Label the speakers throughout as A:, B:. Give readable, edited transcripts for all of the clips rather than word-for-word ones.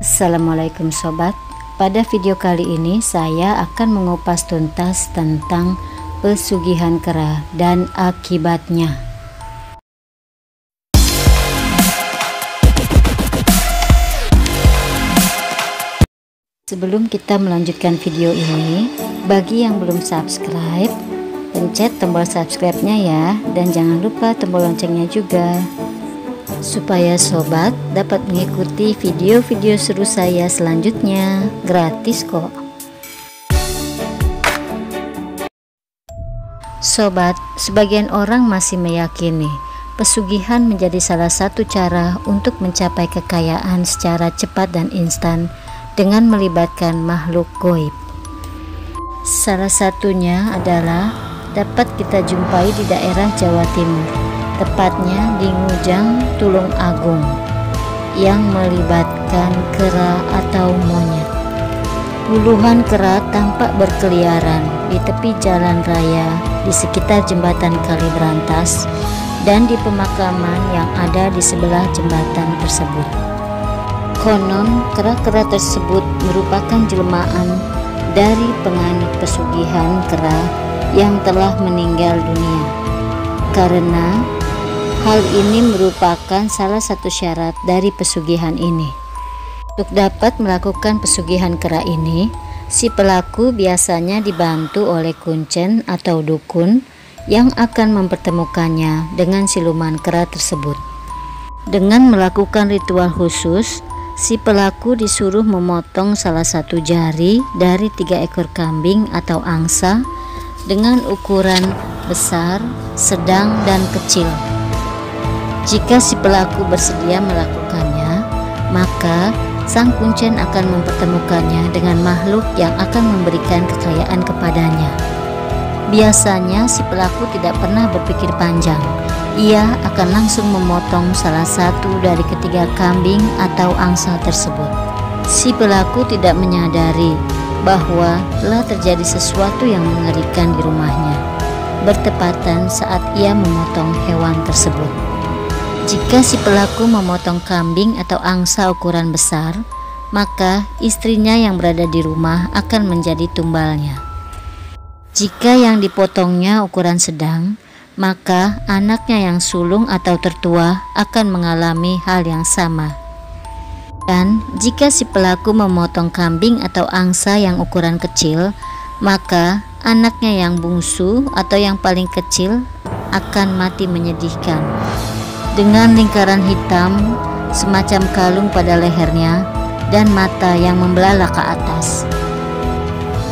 A: Assalamualaikum sobat. Pada video kali ini saya akan mengupas tuntas tentang pesugihan kera dan akibatnya. Sebelum kita melanjutkan video ini, bagi yang belum subscribe, pencet tombol subscribe-nya ya, dan jangan lupa tombol loncengnya juga, supaya sobat dapat mengikuti video-video seru saya selanjutnya, gratis kok. Sobat, sebagian orang masih meyakini pesugihan menjadi salah satu cara untuk mencapai kekayaan secara cepat dan instan dengan melibatkan makhluk goib. Salah satunya adalah dapat kita jumpai di daerah Jawa Timur, tepatnya di Ngujang, Tulung Agung, yang melibatkan kera atau monyet. Puluhan kera tampak berkeliaran di tepi jalan raya, di sekitar jembatan Kaliberantas, dan di pemakaman yang ada di sebelah jembatan tersebut. Konon, kera-kera tersebut merupakan jelmaan dari penganut pesugihan kera yang telah meninggal dunia, karena hal ini merupakan salah satu syarat dari pesugihan ini. Untuk dapat melakukan pesugihan kera ini, si pelaku biasanya dibantu oleh kuncen atau dukun yang akan mempertemukannya dengan siluman kera tersebut. Dengan melakukan ritual khusus, si pelaku disuruh memotong salah satu jari dari 3 ekor kambing atau angsa dengan ukuran besar, sedang, dan kecil. Jika si pelaku bersedia melakukannya, maka sang kuncen akan mempertemukannya dengan makhluk yang akan memberikan kekayaan kepadanya. Biasanya si pelaku tidak pernah berpikir panjang. Ia akan langsung memotong salah satu dari ketiga kambing atau angsa tersebut. Si pelaku tidak menyadari bahwa telah terjadi sesuatu yang mengerikan di rumahnya, bertepatan saat ia memotong hewan tersebut. Jika si pelaku memotong kambing atau angsa ukuran besar, maka istrinya yang berada di rumah akan menjadi tumbalnya. Jika yang dipotongnya ukuran sedang, maka anaknya yang sulung atau tertua akan mengalami hal yang sama. Dan jika si pelaku memotong kambing atau angsa yang ukuran kecil, maka anaknya yang bungsu atau yang paling kecil akan mati menyedihkan, dengan lingkaran hitam semacam kalung pada lehernya dan mata yang membelalak ke atas.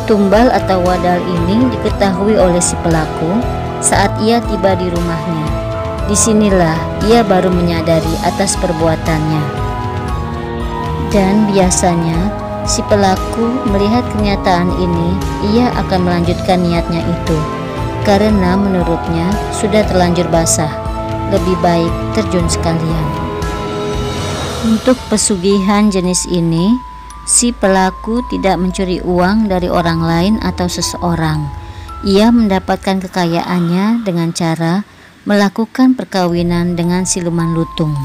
A: Tumbal atau wadal ini diketahui oleh si pelaku saat ia tiba di rumahnya. Disinilah ia baru menyadari atas perbuatannya. Dan biasanya si pelaku melihat kenyataan ini, ia akan melanjutkan niatnya itu, karena menurutnya sudah terlanjur basah, lebih baik terjun sekalian. Untuk pesugihan jenis ini, si pelaku tidak mencuri uang dari orang lain atau seseorang. Ia mendapatkan kekayaannya dengan cara melakukan perkawinan dengan siluman lutung,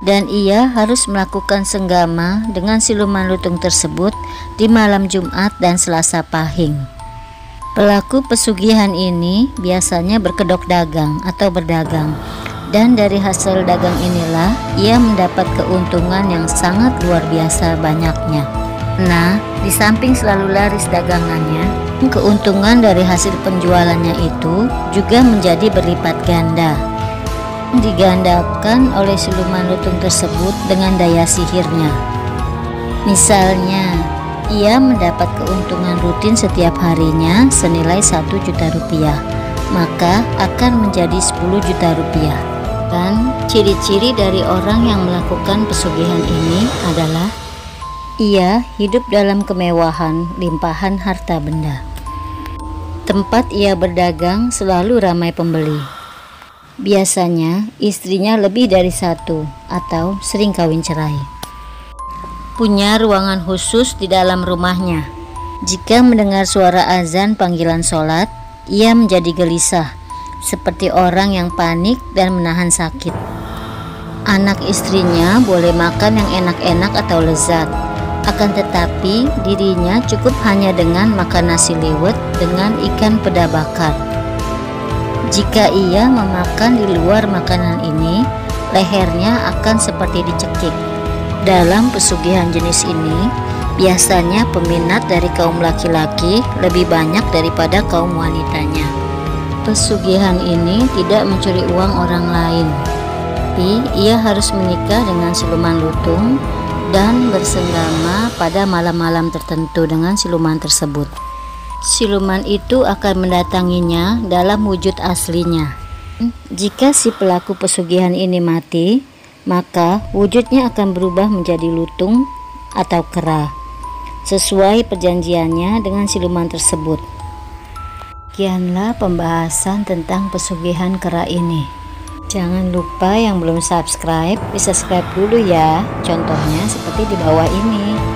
A: dan ia harus melakukan senggama dengan siluman lutung tersebut di malam Jumat dan Selasa Pahing. Pelaku pesugihan ini biasanya berkedok dagang atau berdagang, dan dari hasil dagang inilah ia mendapat keuntungan yang sangat luar biasa banyaknya. Nah, di samping selalu laris dagangannya, keuntungan dari hasil penjualannya itu juga menjadi berlipat ganda, digandakan oleh siluman lutung tersebut dengan daya sihirnya. Misalnya, ia mendapat keuntungan rutin setiap harinya senilai 1 juta rupiah, maka akan menjadi 10 juta rupiah. Dan ciri-ciri dari orang yang melakukan pesugihan ini adalah ia hidup dalam kemewahan, limpahan harta benda. Tempat ia berdagang selalu ramai pembeli. Biasanya istrinya lebih dari 1 atau sering kawin cerai. Punya ruangan khusus di dalam rumahnya. Jika mendengar suara azan panggilan sholat, ia menjadi gelisah, seperti orang yang panik dan menahan sakit. Anak istrinya boleh makan yang enak-enak atau lezat, akan tetapi dirinya cukup hanya dengan makan nasi liwet dengan ikan peda bakar. Jika ia memakan di luar makanan ini, lehernya akan seperti dicekik. Dalam pesugihan jenis ini, biasanya peminat dari kaum laki-laki lebih banyak daripada kaum wanitanya. Pesugihan ini tidak mencuri uang orang lain, tapi ia harus menikah dengan siluman lutung dan bersenggama pada malam-malam tertentu dengan siluman tersebut. Siluman itu akan mendatanginya dalam wujud aslinya. Jika si pelaku pesugihan ini mati, maka wujudnya akan berubah menjadi lutung atau kera, sesuai perjanjiannya dengan siluman tersebut. Sekianlah pembahasan tentang pesugihan kera ini. Jangan lupa yang belum subscribe, di subscribe dulu ya. Contohnya seperti di bawah ini.